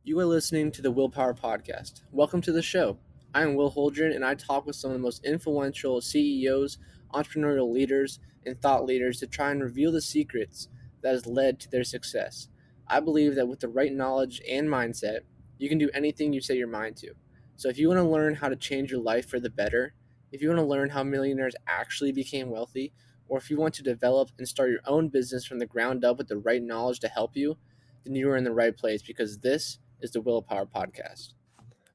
You are listening to the Willpower Podcast. Welcome to the show. I am Will Holdren, and I talk with some of the most influential CEOs, entrepreneurial leaders, and thought leaders to try and reveal the secrets that has led to their success. I believe that with the right knowledge and mindset, you can do anything you set your mind to. So if you want to learn how to change your life for the better, if you want to learn how millionaires actually became wealthy, or if you want to develop and start your own business from the ground up with the right knowledge to help you, then you are in the right place because this is the Willpower Podcast.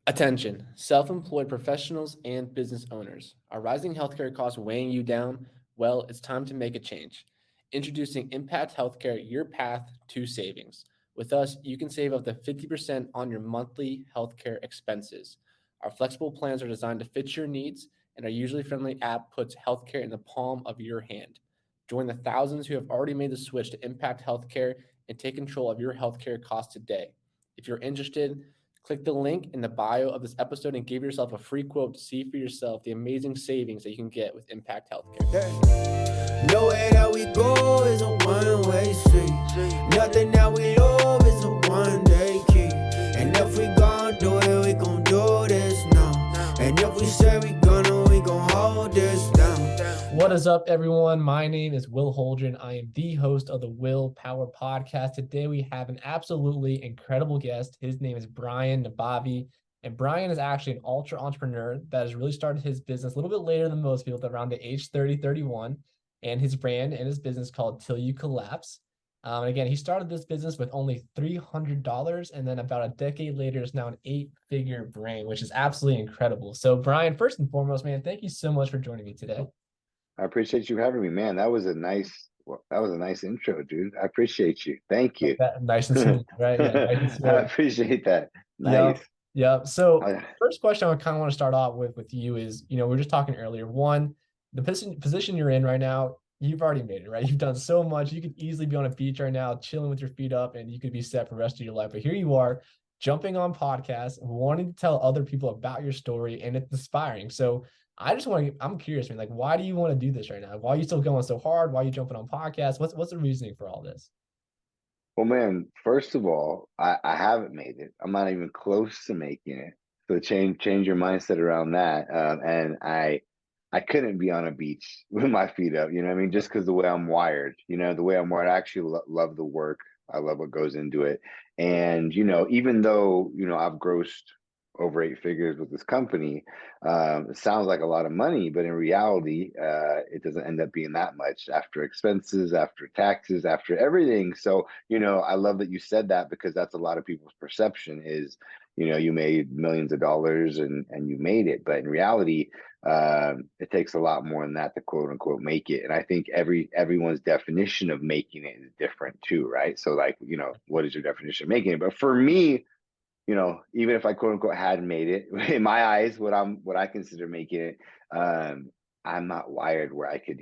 Attention, self-employed professionals and business owners. Are rising healthcare costs weighing you down? Well, it's time to make a change. Introducing Impact Healthcare, your path to savings. With us, you can save up to 50% on your monthly healthcare expenses. Our flexible plans are designed to fit your needs, and our user-friendly app puts healthcare in the palm of your hand. Join the thousands who have already made the switch to Impact Healthcare and take control of your healthcare costs today. If you're interested, click the link in the bio of this episode and give yourself a free quote to see for yourself the amazing savings that you can get with Impact Healthcare. Nowhere that we go is a one-way street. Nothing that we love is a one-day key. And if we gon' do it, we gon' do this now. And if we say we gon' hold this down. What is up, everyone? My name is Will Holdren. I am the host of the Willpower Podcast. Today we have an absolutely incredible guest. His name is Brian Nabavi. And Brian is actually an ultra entrepreneur that has really started his business a little bit later than most people, around the age 30, 31. And his brand and his business called Till You Collapse. And again, he started this business with only $300, and then about a decade later, it's now an 8-figure brand, which is absolutely incredible. So, Brian, first and foremost, man, thank you so much for joining me today. I appreciate you having me, man. That was a nice intro, dude. I appreciate you. Thank you. Nice and smooth, right? Yeah, nice and smooth. I appreciate that. Nice. Yeah. So, first question I kind of want to start off with you is, we were just talking earlier. One, the position you're in right now, you've already made it, right? You've done so much. You could easily be on a beach right now, chilling with your feet up, and you could be set for the rest of your life. But here you are, jumping on podcasts, wanting to tell other people about your story, and it's inspiring. So I'm curious, man, like, why do you want to do this right now? Why are you still going so hard? Why are you jumping on podcasts? What's the reasoning for all this? Well, man, first of all, I haven't made it. I'm not even close to making it. So change your mindset around that. And I couldn't be on a beach with my feet up, you know what I mean? Just because the way I'm wired, the way I'm wired, I actually love the work. I love what goes into it. And, even though, I've grossed over 8 figures with this company, it sounds like a lot of money, but in reality, it doesn't end up being that much after expenses, after taxes, after everything. So, I love that you said that, because that's a lot of people's perception is, you made millions of dollars and you made it. But in reality, it takes a lot more than that to quote unquote make it. And I think everyone's definition of making it is different too, right? So like, what is your definition of making it? But for me, even if I quote unquote hadn't made it, in my eyes, what I consider making it, I'm not wired where I could,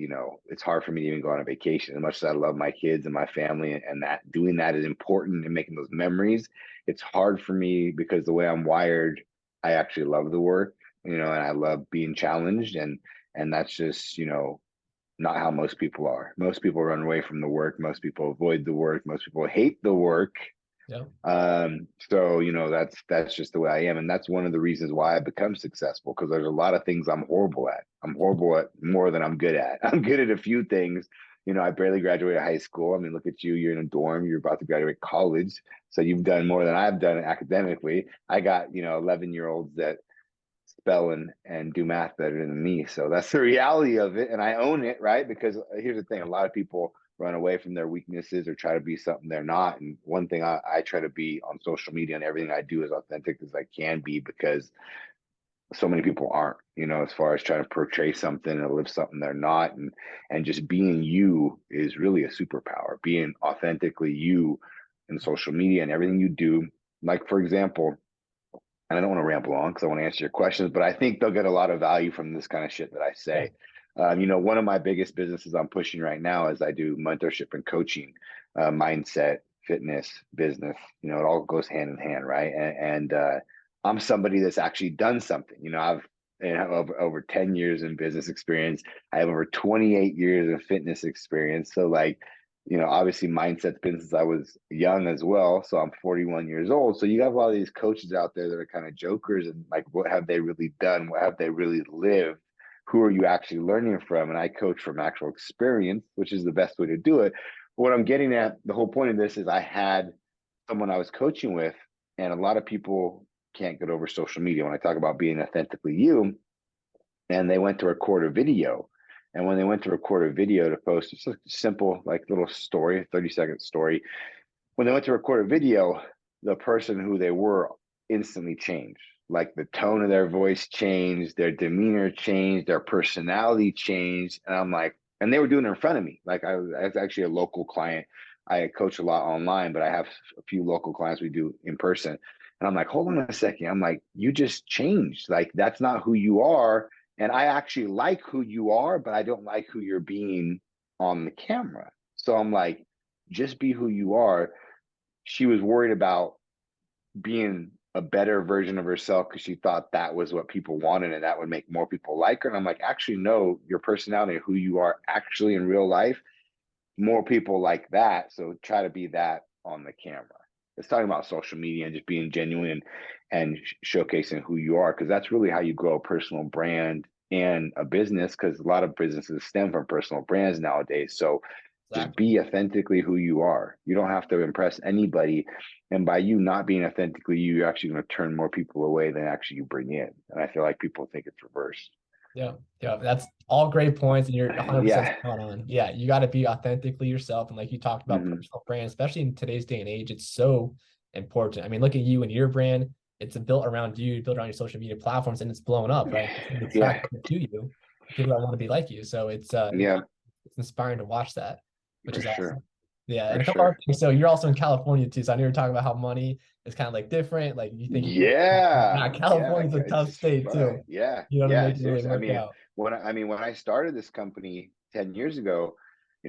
it's hard for me to even go on a vacation. As much as I love my kids and my family, and that doing that is important and making those memories, it's hard for me because the way I'm wired, I actually love the work, and I love being challenged, and that's just, not how most people are. Most people run away from the work. Most people avoid the work. Most people hate the work. Yeah. So, that's just the way I am. And that's one of the reasons why I become successful, because there's a lot of things I'm horrible at. I'm horrible at more than I'm good at. I'm good at a few things. I barely graduated high school. I mean, look at you, you're in a dorm, you're about to graduate college. So you've done more than I've done academically. I got, 11-year-olds that spell and do math better than me. So that's the reality of it. And I own it, right? Because here's the thing, a lot of people run away from their weaknesses or try to be something they're not. And one thing I try to be on social media and everything I do as authentic as I can be, because so many people aren't, as far as trying to portray something and live something they're not. And just being you is really a superpower, being authentically you in social media and everything you do. Like, for example, and I don't want to ramble on because I want to answer your questions, but I think they'll get a lot of value from this kind of shit that I say. One of my biggest businesses I'm pushing right now is I do mentorship and coaching, mindset, fitness, business. It all goes hand in hand, right? And I'm somebody that's actually done something. I have over 10 years in business experience. I have over 28 years of fitness experience. So like, obviously mindset's been since I was young as well. So I'm 41 years old. So you have a lot of these coaches out there that are kind of jokers and like, what have they really done? What have they really lived? Who are you actually learning from? And I coach from actual experience, which is the best way to do it. But what I'm getting at, the whole point of this is I had someone I was coaching with, and a lot of people can't get over social media when I talk about being authentically you. And they went to record a video. And when they went to record a video to post, it's a simple, like little story, 30-second story. When they went to record a video, the person who they were instantly changed. Like the tone of their voice changed, their demeanor changed, their personality changed. And I'm like, and they were doing it in front of me. Like I was actually a local client. I coach a lot online, but I have a few local clients we do in person. And I'm like, hold on a second. I'm like, you just changed. Like, that's not who you are. And I actually like who you are, but I don't like who you're being on the camera. So I'm like, just be who you are. She was worried about being a better version of herself because she thought that was what people wanted and that would make more people like her. And I'm like, actually, no, your personality, who you are actually in real life, more people like that. So try to be that on the camera. It's talking about social media and just being genuine and showcasing who you are, because that's really how you grow a personal brand and a business, because a lot of businesses stem from personal brands nowadays. So just Exactly. be authentically who you are. You don't have to impress anybody. And by you not being authentically you, you're actually going to turn more people away than actually you bring in. And I feel like people think it's reversed. Yeah, yeah, that's all great points, and you're 100% Yeah. spot on. Yeah, you got to be authentically yourself, and like you talked about Hmm. personal brand, especially in today's day and age, it's so important. I mean, look at you and your brand; it's built around you, built around your social media platforms, and it's blown up, right? It's going to Yeah. attract people to you, people that want to be like you. So Yeah. it's inspiring to watch that, which For is awesome. sure. Yeah, For and a couple other sure. things. So you're also in California too. So I know you're talking about how money is kind of like different. Like you think you Yeah. yeah, Yeah. California's a It's tough just state fun. too. Yeah. You know what I mean? Yeah. Make it really Seriously. I work mean, out. when I started this company 10 years ago,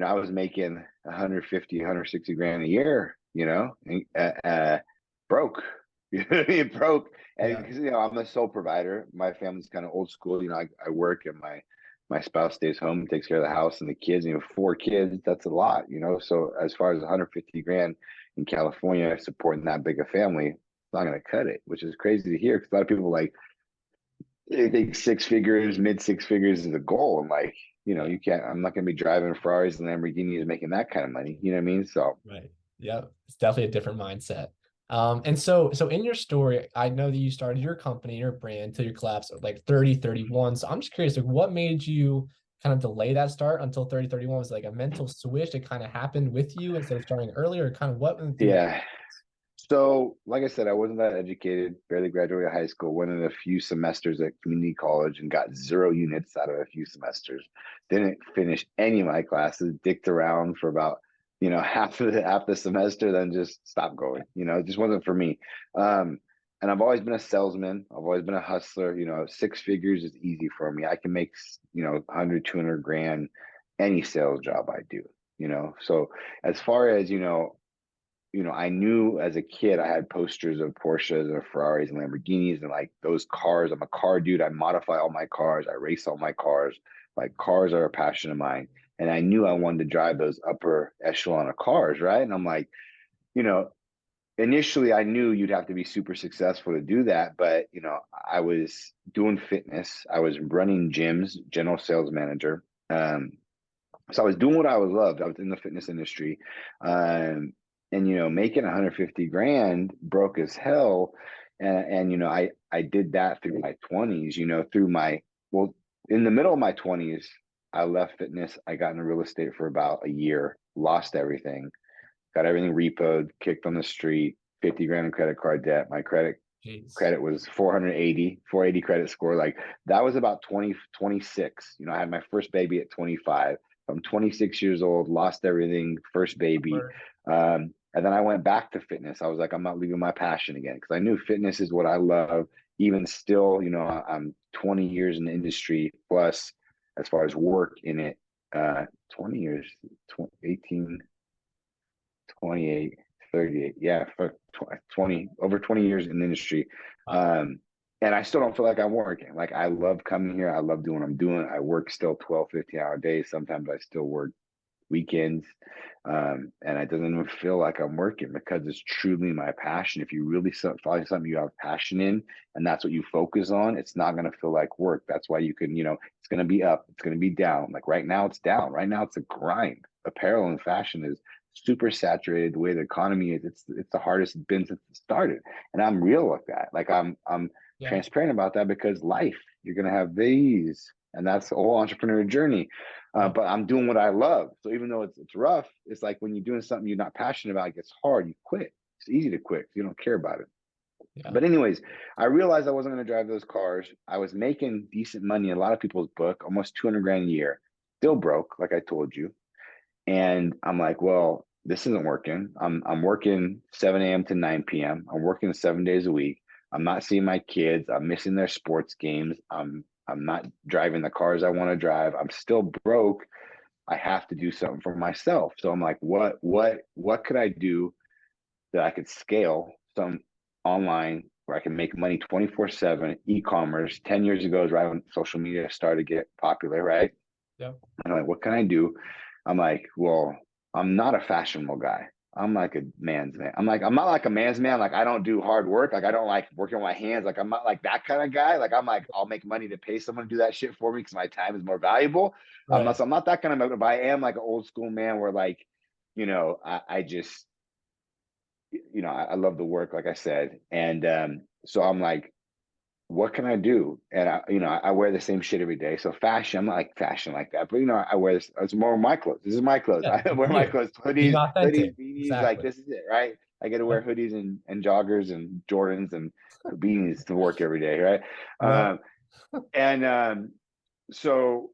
I was making 150, 160 grand a year, and, broke. It broke. And Yeah. because, I'm a sole provider, my family's kind of old school. I work and my spouse stays home and takes care of the house and the kids. 4 kids, that's a lot, So as far as 150 grand in California, supporting that big a family, it's not going to cut it, which is crazy to hear because a lot of people like, they think six figures, mid six figures is a goal. And like, Yeah. you can't, I'm not going to be driving Ferraris and Lamborghinis making that kind of money. You know what I mean? So, Right. Yeah. It's definitely a different mindset. And so in your story, I know that you started your company, your brand till your collapse at like 30, 31. So I'm just curious, like what made you kind of delay that start until 30, 31? Was it like a mental switch that kind of happened with you instead of starting earlier, or kind of what went through that? yeah. So, like I said, I wasn't that educated, barely graduated high school, went in a few semesters at community college and got 0 units out of a few semesters. Didn't finish any of my classes, dicked around for about, half the semester, then just stopped going. It just wasn't for me. And I've always been a salesman. I've always been a hustler. Six figures is easy for me. I can make, 100, 200 grand any sales job I do, So as far as, I knew as a kid I had posters of Porsches and Ferraris and Lamborghinis and like those cars. I'm a car dude. I modify all my cars. I race all my cars. Like cars are a passion of mine. And I knew I wanted to drive those upper echelon of cars, right? And I'm like, you know, initially I knew you'd have to be super successful to do that. But, I was doing fitness. I was running gyms, general sales manager. So I was doing what I was loved. I was in the fitness industry. And making 150 grand broke as hell. And I did that through my 20s, well, in the middle of my 20s, I left fitness. I got into real estate for about a year, lost everything, got everything repoed, kicked on the street, 50 grand in credit card debt. My Jeez. credit was 480 credit score. Like that was about 2026. I had my first baby at 25. I'm 26 years old, lost everything, first baby. Word. And then I went back to fitness. I was like, I'm not leaving my passion again because I knew fitness is what I love. Even still, I'm 20 years in the industry plus as far as work in it, 20 years, 18, 28, 38. Yeah, for 20, over 20 years in the industry. Wow. Um, and I still don't feel like I'm working. Like I love coming here. I love doing what I'm doing. I work still 12, 15-hour days. Sometimes I still work weekends. And it doesn't even feel like I'm working because it's truly my passion. If you really find something you have passion in and that's what you focus on, it's not going to feel like work. That's why you can, it's going to be up, it's going to be down. Like right now, it's down. Right now, it's a grind. Apparel and fashion is super saturated the way the economy is. It's the hardest it's been since it started. And I'm real with that. Like I'm Yeah. transparent about that because life, you're going to have these, and that's the whole entrepreneurial journey. But I'm doing what I love. So even though it's rough, it's like when you're doing something you're not passionate about, it gets hard, you quit. It's easy to quit. You don't care about it. Yeah. But anyways, I realized I wasn't going to drive those cars. I was making decent money in a lot of people's book, almost 200 grand a year, still broke, like I told you. And I'm like, well, this isn't working. I'm working 7 a.m. to 9 p.m. I'm working 7 days a week. I'm not seeing my kids. I'm missing their sports games. I'm not driving the cars I want to drive. I'm still broke. I have to do something for myself. So I'm like, what could I do that I could scale some online where I can make money 24/7, e-commerce. 10 years ago is right when social media started to get popular, right? Yeah. And I'm like, what can I do? I'm like, well, I'm not a fashionable guy. I'm like a man's man. I'm not like a man's man. Like I don't do hard work. Like I don't like working with my hands. Like I'm not like that kind of guy. Like I'm like, I'll make money to pay someone to do that shit for me because my time is more valuable. Right. I'm not that kind of, but I am like an old school man where like, I just, I love the work, like I said. And so I'm like, what can I do? And I wear the same shit every day. So fashion, I'm not like fashion like that, but I wear this. It's more my clothes. This is my clothes. Yeah. I wear my You clothes, being hoodies, authentic. beanies. Like Exactly. this is it, right? I get to wear Yep. hoodies and joggers and Jordans and beanies to work every day, right? Yep. And so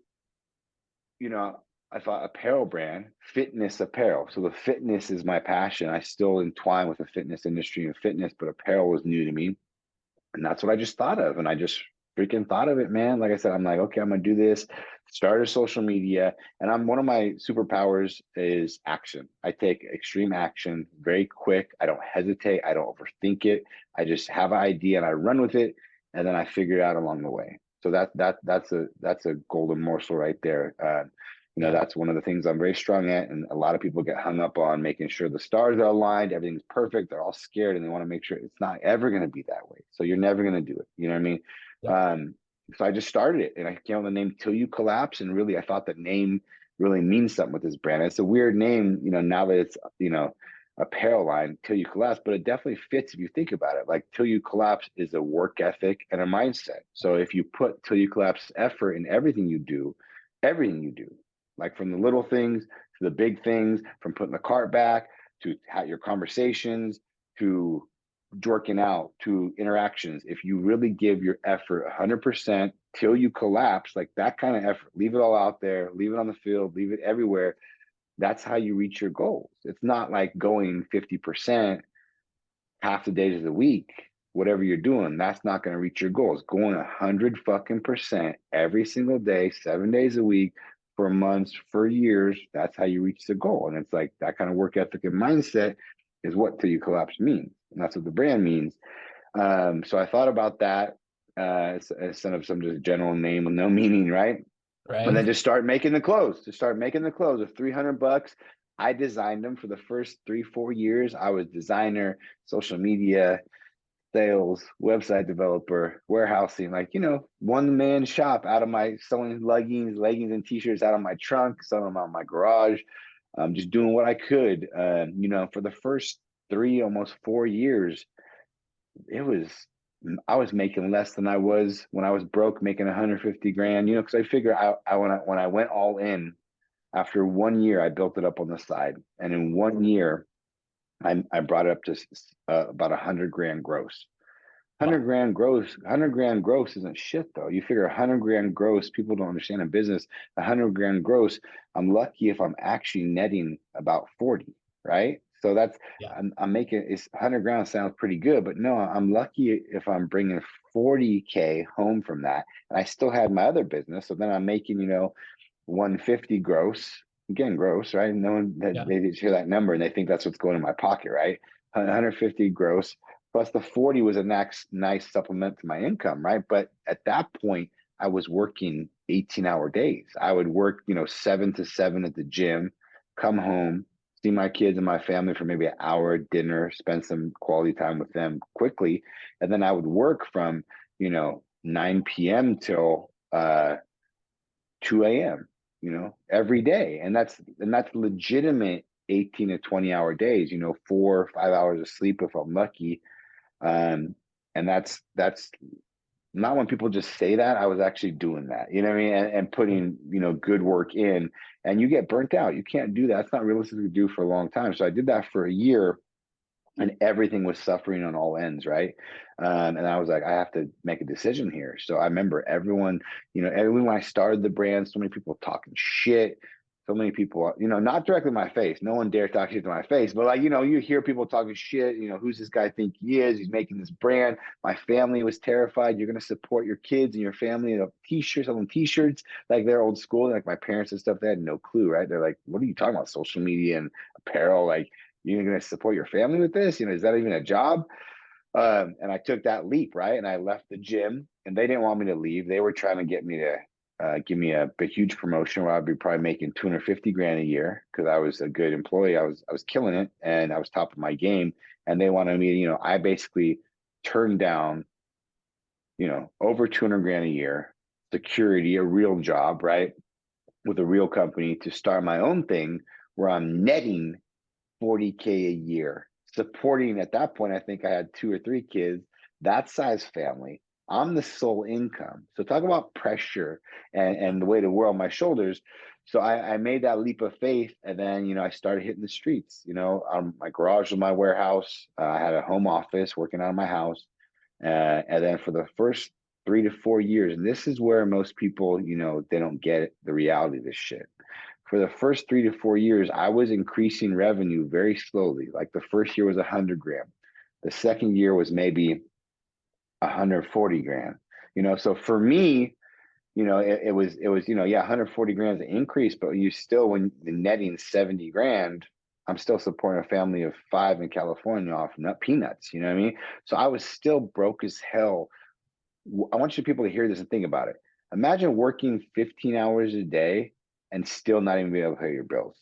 I thought apparel brand, fitness apparel. So the fitness is my passion. I still entwine with the fitness industry and fitness, but apparel was new to me. And that's what I just thought of. And I just freaking thought of it, man. Like I said, I'm like, okay, I'm gonna do this, start a social media. And I'm one of my superpowers is action. I take extreme action very quick. I don't hesitate. I don't overthink it. I just have an idea and I run with it. And then I figure it out along the way. So that's a golden morsel right there. Yeah. That's one of the things I'm very strong at. And a lot of people get hung up on making sure the stars are aligned, everything's perfect. They're all scared and they want to make sure it's not ever going to be that way. So you're never going to do it. You know what I mean? Yep. So I just started it and I came up with the name Till You Collapse. And really, I thought that name really means something with this brand. It's a weird name, now that it's, apparel line, Till You Collapse, but it definitely fits if you think about it. Like Till You Collapse is a work ethic and a mindset. So if you put Till You Collapse effort in everything you do, like from the little things to the big things, from putting the cart back to your conversations to working out to interactions. If you really give your effort 100% till you collapse, like that kind of effort, leave it all out there, leave it on the field, leave it everywhere. That's how you reach your goals. It's not like going 50% half the days of the week, whatever you're doing, that's not going to reach your goals. Going 100% every single day, 7 days a week, for months, for years, that's how you reach the goal. And it's like that kind of work ethic and mindset is what Till You Collapse means. And that's what the brand means. So I thought about that instead of some just general name with no meaning, right? And Right. then just start making the clothes. Just start making the clothes with $300. I designed them for the first 3-4 years. I was designer, social media, sales, website developer, warehousing, like, one man shop out of my selling leggings and t-shirts out of my trunk, selling them out of my garage, just doing what I could. For the first 3, almost 4 years, I was making less than I was when I was broke, making 150 grand, because I figure when I went all in after 1 year, I built it up on the side. And in 1 year, I brought it up to about 100 grand gross. 100 gross isn't shit though. You figure 100 grand gross, people don't understand in business, 100 grand gross. I'm lucky if I'm actually netting about 40, right? So that's, Yeah. I'm making, it's 100 grand sounds pretty good, but no, I'm lucky if I'm bringing 40K home from that. And I still had my other business. So then I'm making, 150 gross, again, gross, right? No one, Yeah. they just hear that number and they think that's what's going in my pocket, right? 150 gross plus the 40 was a nice supplement to my income, right? But at that point, I was working 18-hour days. I would work, 7 to 7 at the gym, come home, see my kids and my family for maybe an hour at dinner, spend some quality time with them quickly. And then I would work from, 9 p.m. till 2 a.m., every day. And that's legitimate 18 to 20 hour days, 4 or 5 hours of sleep if I'm lucky. And that's not when people just say that. I was actually doing that, you know what I mean? And putting, good work in, and you get burnt out. You can't do that. It's not realistic to do for a long time. So I did that for a year, and everything was suffering on all ends, right? And I was like, I have to make a decision here. So I remember everyone when I started the brand, so many people talking shit, so many people, not directly in my face. No one dare talk shit to my face, but like, you hear people talking shit, who's this guy think he is? He's making this brand. My family was terrified. You're going to support your kids and your family of t-shirts, selling t-shirts, like they're old school. Like my parents and stuff, they had no clue, right? They're like, what are you talking about? Social media and apparel, like, you're going to support your family with this? Is that even a job? And I took that leap, right? And I left the gym, and they didn't want me to leave. They were trying to get me to give me a huge promotion where I'd be probably making 250 grand a year because I was a good employee. I was killing it, and I was top of my game. And they wanted me, I basically turned down, over 200 grand a year, security, a real job, right? With a real company to start my own thing where I'm netting 40K a year, supporting at that point, I think I had 2 or 3 kids, that size family. I'm the sole income. So talk about pressure and the weight of the world on my shoulders. So I made that leap of faith, and then I started hitting the streets. My garage was my warehouse. I had a home office working out of my house, and then for the first 3 to 4 years, and this is where most people, they don't get the reality of this shit. For the first 3 to 4 years, I was increasing revenue very slowly. Like the first year was 100 grand. The second year was maybe 140 grand. So for me, yeah, 140 grand is an increase, but when the netting 70 grand, I'm still supporting a family of 5 in California off nut peanuts. You know what I mean? So I was still broke as hell. I want you people to hear this and think about it. Imagine working 15 hours a day and still not even be able to pay your bills.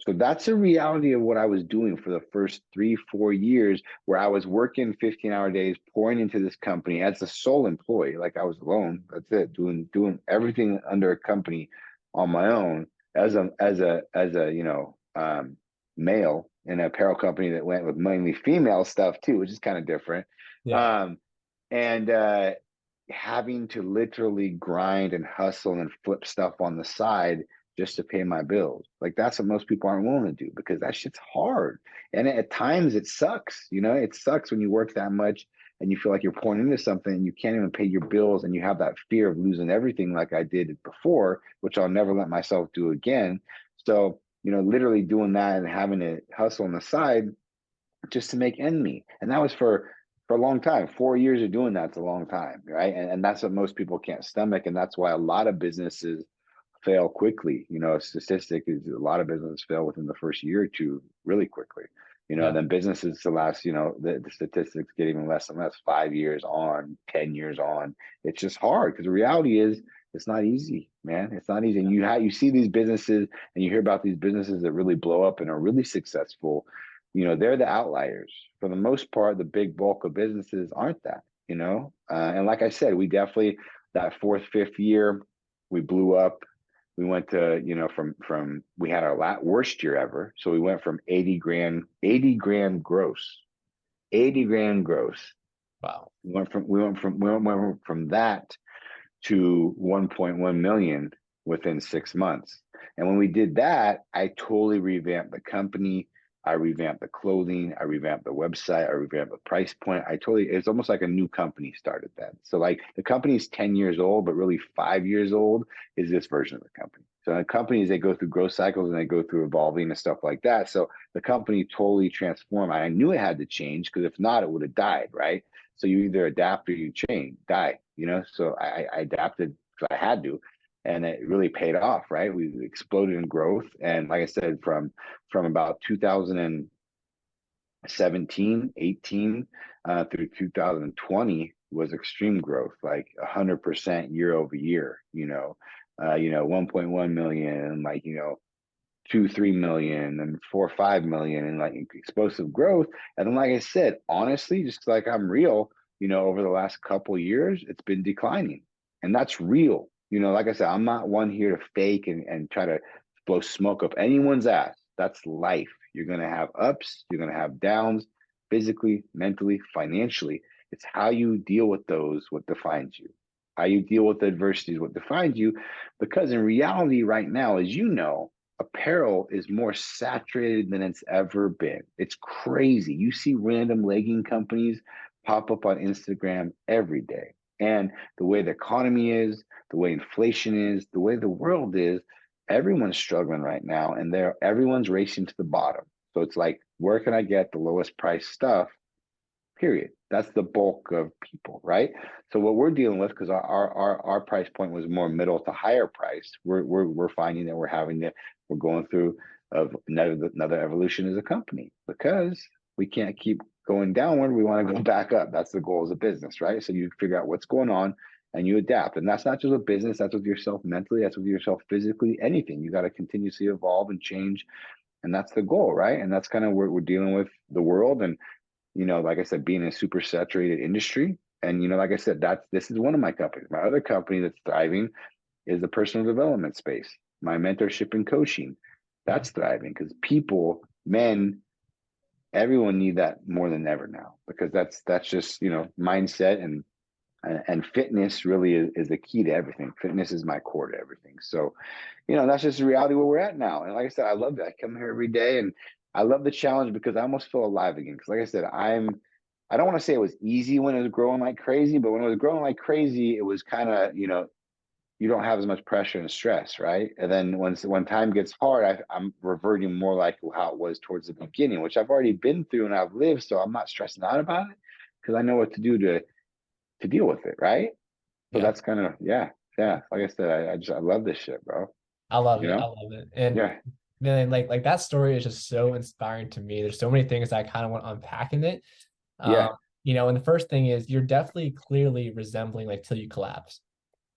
So that's a reality of what I was doing for the first 3, 4 years, where I was working 15-hour days, pouring into this company as the sole employee. Like I was alone. That's it. Doing everything under a company on my own as a male in an apparel company that went with mainly female stuff too, which is kind of different. Yeah. And having to literally grind and hustle and flip stuff on the side just to pay my bills. Like that's what most people aren't willing to do, because that shit's hard. And at times it sucks, it sucks when you work that much and you feel like you're pouring into something and you can't even pay your bills, and you have that fear of losing everything like I did before, which I'll never let myself do again. So, literally doing that and having to hustle on the side just to make end meet. And that was for a long time. 4 years of doing that's a long time, right? And that's what most people can't stomach. And that's why a lot of businesses fail quickly. A statistic is a lot of businesses fail within the first year or two really quickly. Yeah. Then businesses to last, the statistics get even less and less, 5 years on, 10 years on. It's just hard because the reality is it's not easy, man. It's not easy. And you see these businesses and you hear about these businesses that really blow up and are really successful. They're the outliers. For the most part, the big bulk of businesses aren't that, and like I said, we definitely, that fourth, fifth year, we blew up. We went to, we had our worst year ever. So we went from 80 grand gross, 80 grand gross. Wow. We went from that to 1.1 million within 6 months. And when we did that, I totally revamped the company. I revamped the clothing. I revamped the website. I revamped the price point. It's almost like a new company started then. So like the company's 10 years old, but really 5 years old is this version of the company. So the companies, they go through growth cycles and they go through evolving and stuff like that. So the company totally transformed. I knew it had to change, because if not, it would have died, right? So you either adapt or you die, So I adapted because I had to, and it really paid off, right? We exploded in growth. And like I said, from about 2017, 18 through 2020 was extreme growth, like 100% year over year, 1.1 million, like, 2, 3 million and 4 or 5 million and like explosive growth. And then, like I said, honestly, just like I'm real, over the last couple years, it's been declining. And that's real. Like I said, I'm not one here to fake and try to blow smoke up anyone's ass. That's life. You're going to have ups, you're going to have downs, physically, mentally, financially. It's how you deal with those what defines you. How you deal with adversity is what defines you. Because in reality, right now, as you know, apparel is more saturated than it's ever been. It's crazy. You see random legging companies pop up on Instagram every day. And the way the economy is, the way inflation is, the way the world is, everyone's struggling right now and everyone's racing to the bottom. So it's like, where can I get the lowest price stuff? Period. That's the bulk of people, right? So what we're dealing with, because our price point was more middle to higher price, we're finding that we're going through of another evolution as a company because we can't keep going downward. We want to go back up. That's the goal as a business, right? So you figure out what's going on and you adapt. And that's not just with business, that's with yourself mentally, that's with yourself physically, anything. You got to continuously evolve and change. And that's the goal, right? And that's kind of where we're dealing with the world. And like I said, being in a super saturated industry. And, like I said, this is one of my companies. My other company that's thriving is the personal development space, my mentorship and coaching. That's thriving because people, men, everyone need that more than ever now because that's just, mindset and fitness really is the key to everything. Fitness is my core to everything. So, that's just the reality where we're at now. And like I said, I love that. I come here every day and I love the challenge because I almost feel alive again. Because like I said, I don't want to say it was easy when it was growing like crazy, but when it was growing like crazy, it was kind of, you don't have as much pressure and stress, right? And then when time gets hard, I'm reverting more like how it was towards the beginning, which I've already been through and I've lived. So I'm not stressing out about it because I know what to do to deal with it, right? So Yeah. that's kind of yeah. Like I said, I love this shit, bro. I love You it. I know? love it. And Yeah, man, like that story is just so inspiring to me. There's so many things I kind of want to unpack in it. yeah, Um, and the first thing is you're definitely clearly resembling like till you collapse.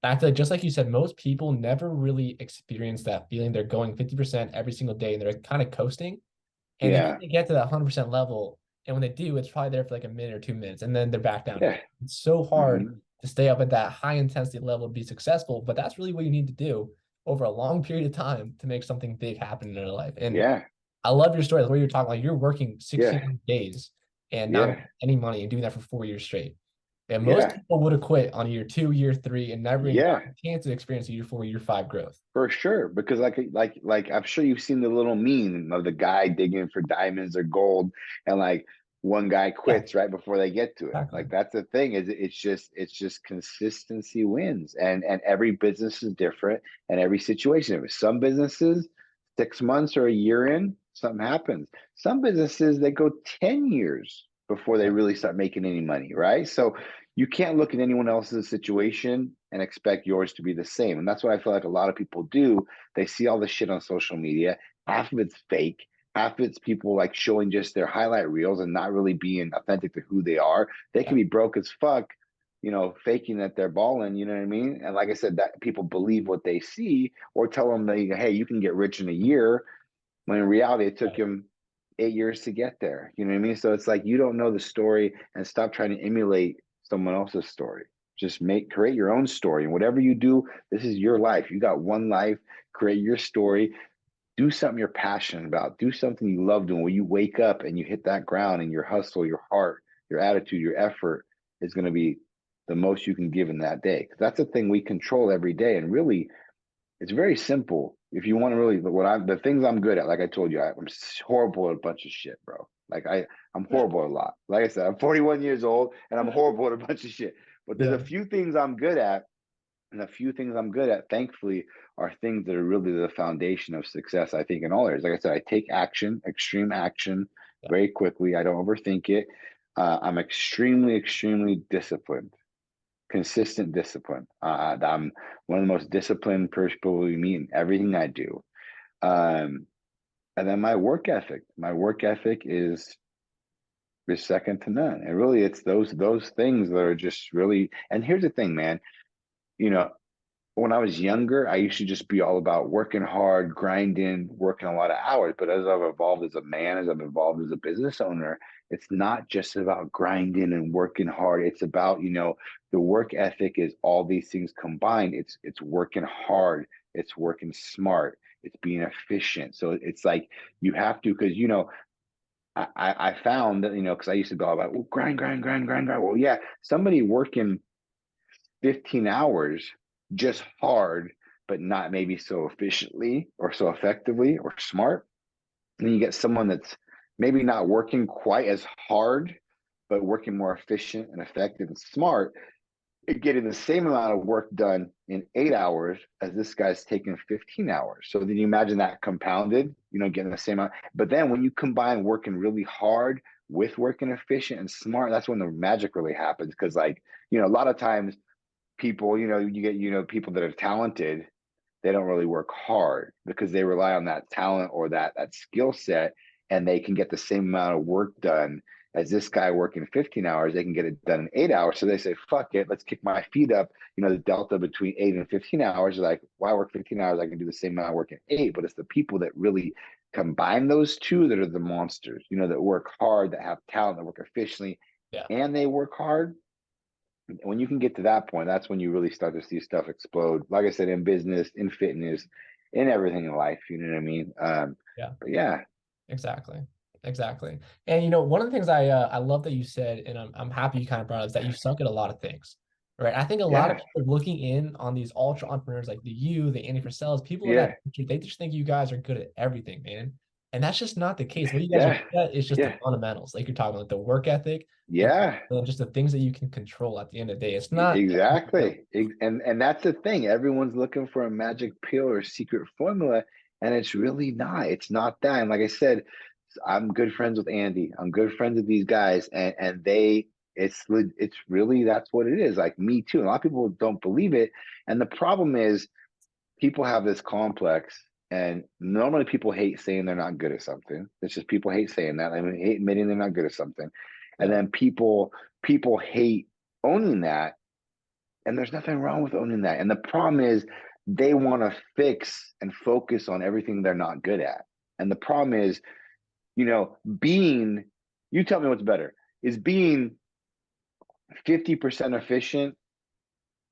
I feel like just like you said, most people never really experience that feeling. They're going 50% every single day and they're kind of coasting. And then yeah, they get to that 100% level. And when they do, it's probably there for like a minute or 2 minutes and then they're back down yeah. again. It's so hard Hmm. to stay up at that high intensity level to be successful, but that's really what you need to do over a long period of time to make something big happen in your life. And Yeah, I love your story. The way you're talking, like you're working yeah, 16 days and not yeah, making any money and doing that for 4 years straight. And most yeah, people would have quit on year 2, year 3, and never even got yeah. a chance to experience year 4, year 5 growth. For sure, because like I'm sure you've seen the little meme of the guy digging for diamonds or gold, and like one guy Yeah, quits right before they get to it. exactly. Like that's the thing is it's just consistency wins, and every business is different, and every situation. If some businesses 6 months or a year in, something happens. Some businesses they go 10 years before they Yeah, really start making any money, right? So you can't look at anyone else's situation and expect yours to be the same. And that's what I feel like a lot of people do. They see all the shit on social media. Half of it's fake. Half of it's people like showing just their highlight reels and not really being authentic to who they are. They yeah, can be broke as fuck, faking that they're balling, you know what I mean? And like I said, that people believe what they see or tell them hey, you can get rich in a year when in reality it took right. him 8 years to get there. You know what I mean? So it's like you don't know the story and stop trying to emulate someone else's story. Just create your own story. And whatever you do, this is your life. You got one life, create your story, do something you're passionate about, do something you love doing where you wake up and you hit that ground and your hustle, your heart, your attitude, your effort is going to be the most you can give in that day. Because that's the thing we control every day. And really, it's very simple. If you want to really, the things I'm good at, like I told you, I'm horrible at a bunch of shit, bro. Like I'm horrible at a lot. Like I said, I'm 41 years old and I'm horrible at a bunch of shit. But there's a Yeah, few things I'm good at, and a few things I'm good at, thankfully, are things that are really the foundation of success. I think in all areas. Like I said, I take action, extreme action, yeah, very quickly. I don't overthink it. I'm extremely, extremely disciplined consistent discipline. I'm one of the most disciplined people we meet in everything I do. Um, and then my work ethic. My work ethic is second to none. And really, it's those things that are just really. And here's the thing, man. You know, when I was younger, I used to just be all about working hard, grinding, working a lot of hours. But as I've evolved as a man, as I've evolved as a business owner, it's not just about grinding and working hard. It's about, the work ethic is all these things combined. It's working hard, it's working smart, it's being efficient. So it's like you have to, because I found that, because I used to go about, well, grind, grind, grind, grind, grind. Well, yeah, somebody working 15 hours just hard, but not maybe so efficiently or so effectively or smart. And then you get someone that's maybe not working quite as hard, but working more efficient and effective and smart, getting the same amount of work done in 8 hours as this guy's taking 15 hours. So then you imagine that compounded, getting the same amount. But then when you combine working really hard with working efficient and smart, that's when the magic really happens. Because, like, a lot of times people, you get, people that are talented, they don't really work hard because they rely on that talent or that skill set, and they can get the same amount of work done as this guy working 15 hours. They can get it done in 8 hours. So they say, fuck it, let's kick my feet up. The delta between 8 and 15 hours is like, why work 15 hours? I can do the same amount of work in 8. But it's the people that really combine those two that are the monsters, that work hard, that have talent, that work efficiently, Yeah. and they work hard. When you can get to that point, that's when you really start to see stuff explode. Like I said, in business, in fitness, in everything in life. You know what I mean? Yeah. But yeah, Exactly. Exactly. And one of the things I love that you said, and I'm happy you kind of brought up, is that you suck at a lot of things. Right. I think a lot of yeah, people looking in on these ultra entrepreneurs like the Andy Frisells, people of that yeah, nature, they just think you guys are good at everything, man. And that's just not the case. What you guys are yeah, good at is just the yeah, fundamentals, like you're talking about, the work ethic and yeah. just the things that you can control at the end of the day. It's not, Exactly. And that's the thing. Everyone's looking for a magic pill or secret formula, and it's really not. It's not that. And like I said, I'm good friends with Andy. I'm good friends with these guys, and it's really, that's what it is. Like, me too. A lot of people don't believe it, and the problem is people have this complex, and normally people hate saying they're not good at something. It's just people hate saying that. I mean, hate admitting they're not good at something, and yeah, then people hate owning that. And there's nothing wrong with owning that. And the problem is they want to fix and focus on everything they're not good at. And the problem is, being, you tell me what's better, is being 50% efficient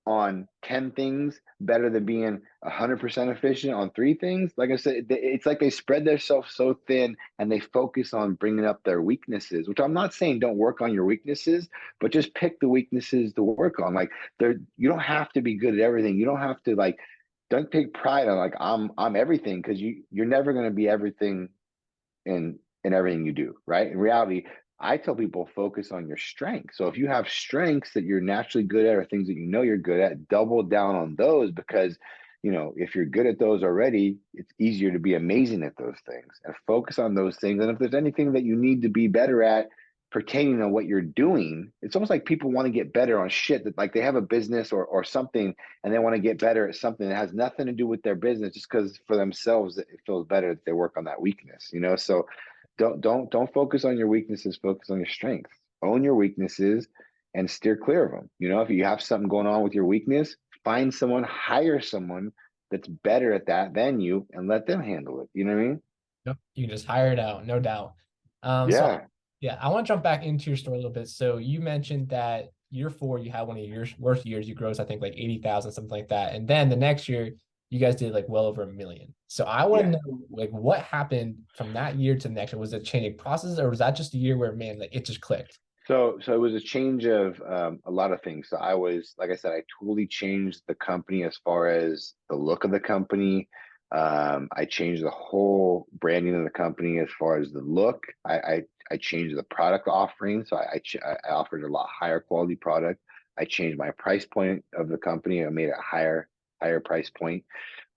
on 10 things better than being 100% efficient on 3 things. Like I said, it's like they spread themselves so thin and they focus on bringing up their weaknesses, which I'm not saying don't work on your weaknesses, but just pick the weaknesses to work on. Like, you don't have to be good at everything. You don't have to, like, don't take pride on, like, I'm everything, because you're never going to be everything in everything you do, right? In reality, I tell people, focus on your strengths. So if you have strengths that you're naturally good at, or things that you're good at, double down on those, because if you're good at those already, it's easier to be amazing at those things, and focus on those things. And if there's anything that you need to be better at pertaining to what you're doing, it's almost like people want to get better on shit that, like, they have a business or something, and they want to get better at something that has nothing to do with their business, just because for themselves it feels better that they work on that weakness. So don't focus on your weaknesses, focus on your strengths. Own your weaknesses and steer clear of them. If you have something going on with your weakness, find someone, hire someone that's better at that than you, and let them handle it. You know what I mean? yep, you can just hire it out, no doubt. So Yeah, yeah, I want to jump back into your story a little bit. So you mentioned that year 4, you had one of your worst years. You grossed, I think, like 80,000, something like that. And then the next year, you guys did like well over 1 million. So I want to yeah. know, like, what happened from that year to the next year? Was it changing process, or was that just a year where, man, like, it just clicked? So it was a change of a lot of things. So I was, like I said, I totally changed the company as far as the look of the company. I changed the whole branding of the company as far as the look. I changed the product offering. So I offered a lot higher quality product. I changed my price point of the company. I made it a higher price point.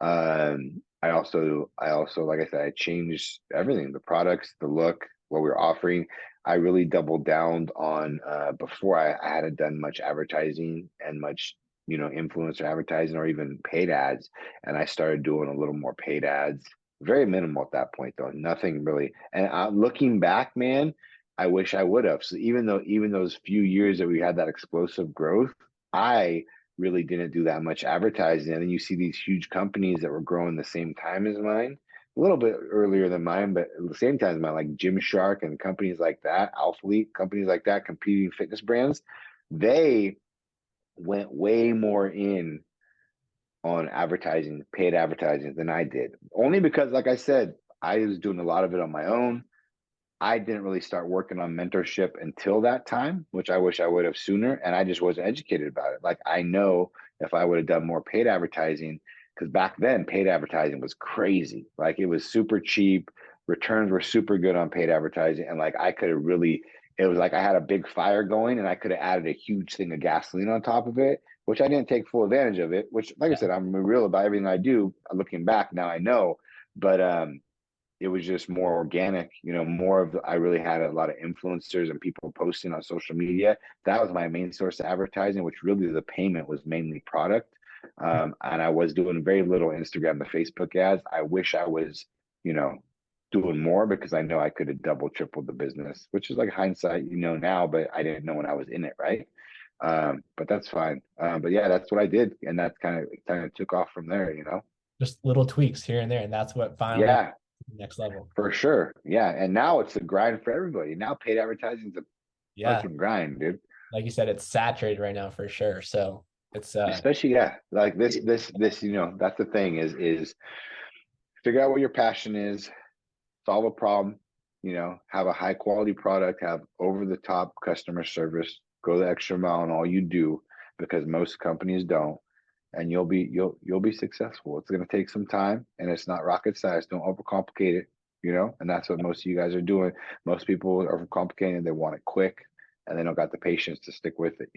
I also, like I said, I changed everything, the products, the look, what we were offering. I really doubled down on, before I hadn't done much advertising and much, influencer advertising or even paid ads. And I started doing a little more paid ads, very minimal at that point though, nothing really. And looking back, man, I wish I would have. So even those few years that we had that explosive growth, I really didn't do that much advertising. And then you see these huge companies that were growing the same time as mine, a little bit earlier than mine, but at the same time as mine, like Gymshark and companies like that, Alphalete, companies like that, competing fitness brands, they went way more in on advertising, paid advertising than I did. Only because, like I said, I was doing a lot of it on my own. I didn't really start working on mentorship until that time, which I wish I would have sooner. And I just wasn't educated about it. Like, I know if I would have done more paid advertising, because back then paid advertising was crazy. Like, it was super cheap. Returns were super good on paid advertising. And like, I could have really, it was like I had a big fire going and I could have added a huge thing of gasoline on top of it, which I didn't take full advantage of it, which, like I said, I'm real about everything I do. Looking back now, I know. But, it was just more organic, more of I really had a lot of influencers and people posting on social media. That was my main source of advertising, which really the payment was mainly product. And I was doing very little Instagram and Facebook ads. I wish I was, doing more, because I know I could have double, tripled the business, which is like hindsight, now, but I didn't know when I was in it. Right. But that's fine. But yeah, that's what I did. And that kind of took off from there, Just little tweaks here and there. And that's what finally Yeah. next level. For sure. Yeah. And now it's a grind for everybody. Now paid advertising is a fucking grind, dude. Like you said, it's saturated right now for sure. So it's especially, like this, that's the thing is figure out what your passion is, solve a problem, have a high quality product, have over the top customer service, go the extra mile in all you do, because most companies don't. And you'll be successful. It's going to take some time, and it's not rocket science. Don't overcomplicate it, and that's what most of you guys are doing. Most people are overcomplicating. They want it quick, and they don't got the patience to stick with it,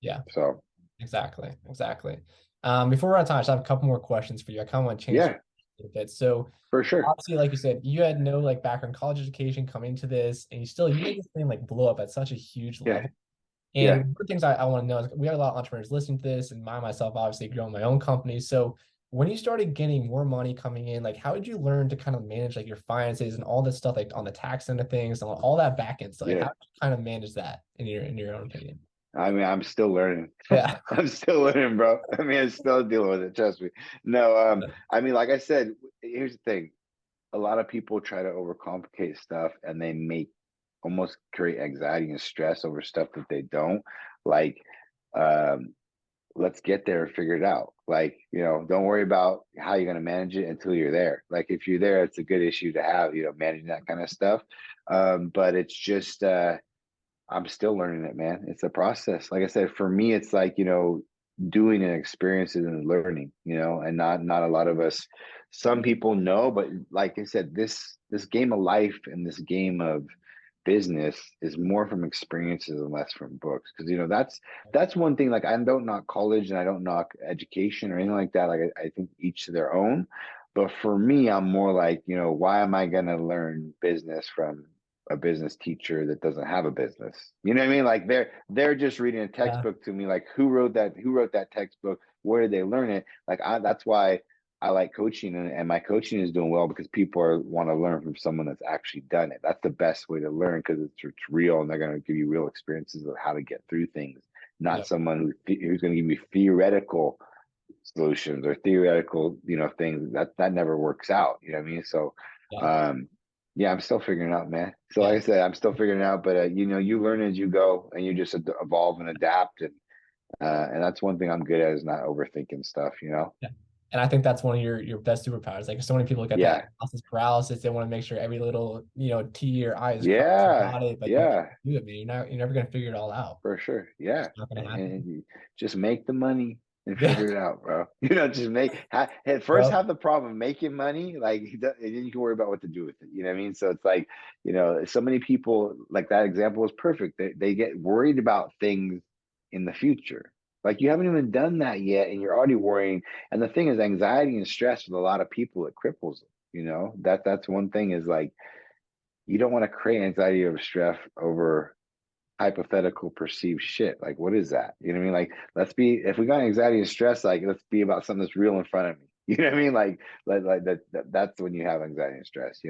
Yeah. So exactly. Before we're out of time, I just have a couple more questions for you. I kind of want to change a little bit. So for sure, obviously, like you said, you had no like background college education coming into this, and you made this thing like blow up at such a huge level. And one of the things I want to know is we got a lot of entrepreneurs listening to this, and myself obviously growing my own company. So when you started getting more money coming in, like how did you learn to kind of manage like your finances and all this stuff, like on the tax end of things and all that back end stuff? Like, how did you kind of manage that in your own opinion? I mean, I'm still learning. Yeah. I'm still learning, bro. I mean, I'm still dealing with it. Trust me. No, I mean, like I said, here's the thing. A lot of people try to overcomplicate stuff, and they almost create anxiety and stress over stuff that they don't like. Let's get there and figure it out. Like, don't worry about how you're going to manage it until you're there. Like, if you're there, it's a good issue to have, managing that kind of stuff. But it's just, I'm still learning it, man. It's a process. Like I said, for me, it's like, doing and experiences and learning, and not a lot of us, some people know, but like I said, this game of life and this game of business is more from experiences and less from books. Because that's one thing. Like, I don't knock college and I don't knock education or anything like that. Like, I think each to their own. But for me, I'm more like, why am I gonna learn business from a business teacher that doesn't have a business? You know what I mean? Like, they're just reading a textbook to me. Like, who wrote that textbook? Where did they learn it? Like, that's why I like coaching, and my coaching is doing well, because people want to learn from someone that's actually done it. That's the best way to learn, because it's real, and they're going to give you real experiences of how to get through things, not someone who's going to give you theoretical solutions or theoretical, things that never works out. You know what I mean? So, I'm still figuring it out, man. So like I said, I'm still figuring it out, but you learn as you go, and you just evolve and adapt, and that's one thing I'm good at, is not overthinking stuff. Yeah. And I think that's one of your best superpowers. Like, so many people look at that analysis paralysis. They want to make sure every little, T or I is about it, but you do it, man. You're never going to figure it all out. For sure. Yeah. It's not going to happen. And you just make the money and figure it out, bro. Just at first have the problem making money, like, and then you can worry about what to do with it. You know what I mean? So it's like, so many people, like that example is perfect. They get worried about things in the future. Like, you haven't even done that yet, and you're already worrying. And the thing is, anxiety and stress with a lot of people, it cripples them. That's one thing, is like, you don't want to create anxiety or stress over hypothetical perceived shit. Like, what is that? You know what I mean? Like, if we got anxiety and stress, like, let's be about something that's real in front of me. You know what I mean? Like that's when you have anxiety and stress,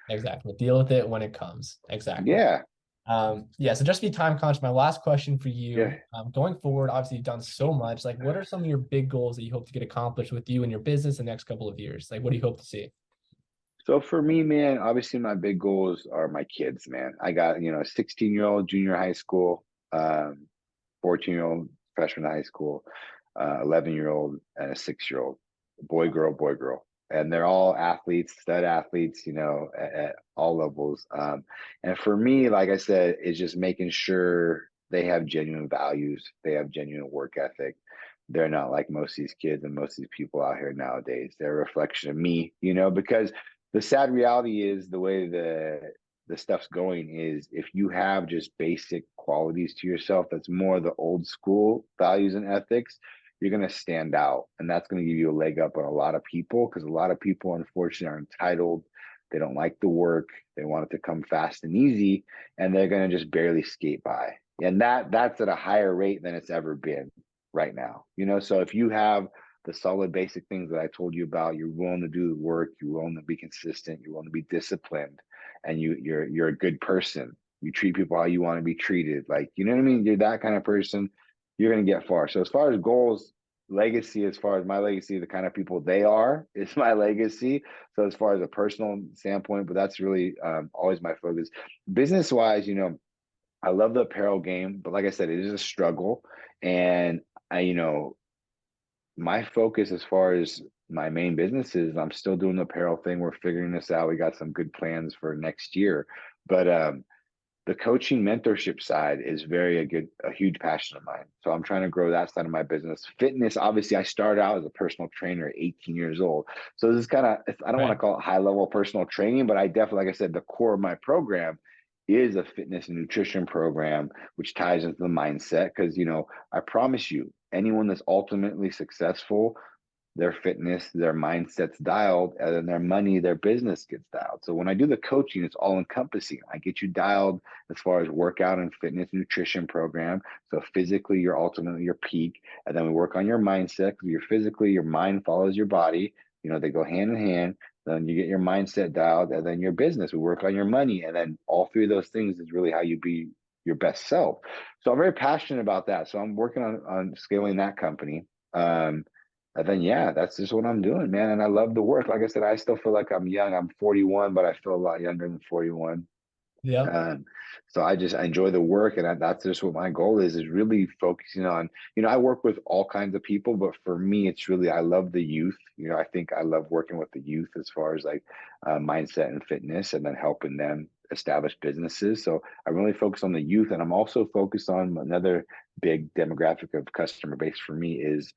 Exactly. Deal with it when it comes. Exactly. Yeah. Yeah, so just to be time conscious, my last question for you, Yeah. going forward, obviously you've done so much. Like, what are some of your big goals that you hope to get accomplished with you and your business in the next couple of years? Like, what do you hope to see? So for me, man, obviously my big goals are my kids, man. I got, a 16-year-old junior high school, 14-year-old freshman high school, 11-year-old and a 6-year-old, boy, girl. And they're all athletes, stud athletes, at all levels. And for me, like I said, it's just making sure they have genuine values, they have genuine work ethic. They're not like most of these kids and most of these people out here nowadays. They're a reflection of me, because the sad reality is the way the stuff's going is if you have just basic qualities to yourself that's more the old school values and ethics, you're going to stand out. And that's going to give you a leg up on a lot of people because a lot of people, unfortunately, are entitled. They don't like the work. They want it to come fast and easy, and they're going to just barely skate by. And that's at a higher rate than it's ever been right now. So if you have the solid basic things that I told you about, you're willing to do the work, you're willing to be consistent, you're willing to be disciplined, and you're a good person. You treat people how you want to be treated. Like, you know what I mean? You're that kind of person, you're gonna get far. So as far as goals, legacy, as far as my legacy, the kind of people they are is my legacy. So as far as a personal standpoint, but that's really always my focus. Business wise, I love the apparel game, but like I said, it is a struggle. And my focus as far as my main business is I'm still doing the apparel thing. We're figuring this out. We got some good plans for next year. But the coaching mentorship side is a huge passion of mine. So I'm trying to grow that side of my business. Fitness, obviously, I started out as a personal trainer at 18 years old. So this is I don't want to call it high level personal training, but I definitely, like I said, the core of my program is a fitness and nutrition program, which ties into the mindset. Because, I promise you, anyone that's ultimately successful, their fitness, their mindset's dialed, and then their money, their business gets dialed. So when I do the coaching, it's all encompassing. I get you dialed as far as workout and fitness nutrition program. So physically, you're ultimately your peak. And then we work on your mindset because you're physically, your mind follows your body. They go hand in hand. Then you get your mindset dialed, and then your business. We work on your money. And then all three of those things is really how you be your best self. So I'm very passionate about that. So I'm working on scaling that company. And then, yeah, that's just what I'm doing, man. And I love the work. Like I said, I still feel like I'm young. I'm 41, but I feel a lot younger than 41. Yeah. So I enjoy the work, and that's just what my goal is really focusing on. I work with all kinds of people, but for me, it's really I love the youth. I think I love working with the youth as far as like mindset and fitness, and then helping them establish businesses. So I really focus on the youth, and I'm also focused on another big demographic of customer base for me is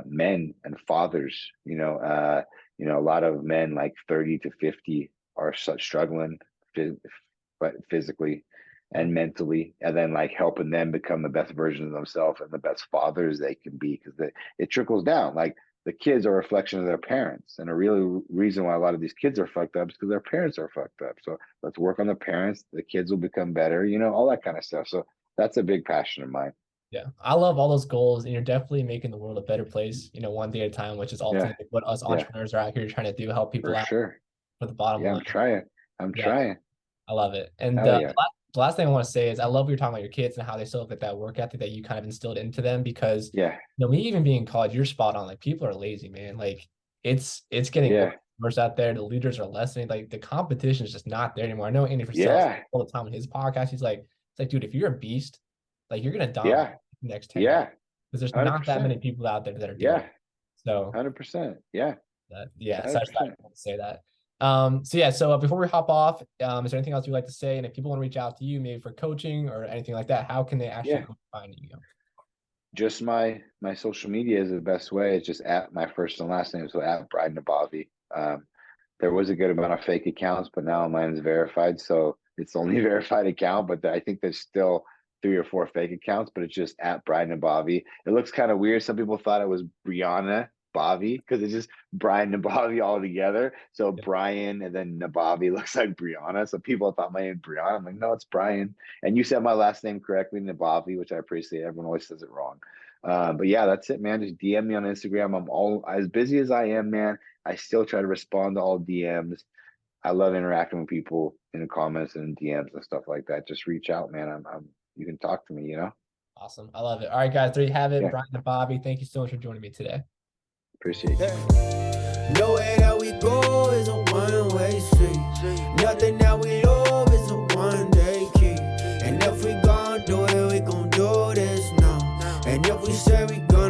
men and fathers. A lot of men like 30 to 50 are struggling but physically and mentally, and then like helping them become the best version of themselves and the best fathers they can be, because it trickles down. Like the kids are a reflection of their parents, and a real reason why a lot of these kids are fucked up is because their parents are fucked up. So let's work on the parents. The kids will become better, all that kind of stuff. So that's a big passion of mine. Yeah, I love all those goals, and you're definitely making the world a better place, one day at a time, which is Yeah, ultimately what us yeah, entrepreneurs are out here trying to do, help for people out sure. for the bottom Yeah, line. I'm trying. I'm Yeah, trying. I love it. And Hell yeah. the last thing I want to say is I love what you're talking about your kids and how they still have that work ethic that you kind of instilled into them because, Yeah, me even being in college, you're spot on. Like people are lazy, man. Like it's getting yeah, worse out there. The leaders are lessening. Like the competition is just not there anymore. I know Andy Frisella's yeah, all the time on his podcast. It's like, dude, if you're a beast, like you're gonna dominate yeah, the next 10 years yeah. because there's not that 100%. many people out there that are doing Yeah, it. So 100%. Yeah, yeah, so I just thought 100%. I wanted to say that. So yeah, so before we hop off, is there anything else you'd like to say? And if people want to reach out to you, maybe for coaching or anything like that, how can they actually Yeah. go find you? Just my social media is the best way. It's just at my first and last name, so at Brian Nabavi. There was a good amount of fake accounts, but now mine is verified, so it's the only verified account. But I think there's still 3 or 4 fake accounts, but it's just at Brian Nabavi. It looks kind of weird. Some people thought it was Brianna Bobby because it's just Brian Nabavi all together. So Yeah. Brian and then Nabavi looks like Brianna. So people thought my name Brianna. I'm like, no, it's Brian. And you said my last name correctly, Nabavi, which I appreciate. Everyone always says it wrong. But yeah, that's it, man. Just DM me on Instagram. I'm all as busy as I am, man. I still try to respond to all DMs. I love interacting with people in the comments and DMs and stuff like that. Just reach out, man. You can talk to me, you know? Awesome. I love it. All right, guys, there you have it. Yeah. Brian Nabavi, thank you so much for joining me today. Appreciate you. Nowhere that we go is a one-way street. Nothing that we love is a one-day key. And if we gon' do it, we gon' do this now. And if we say we gonna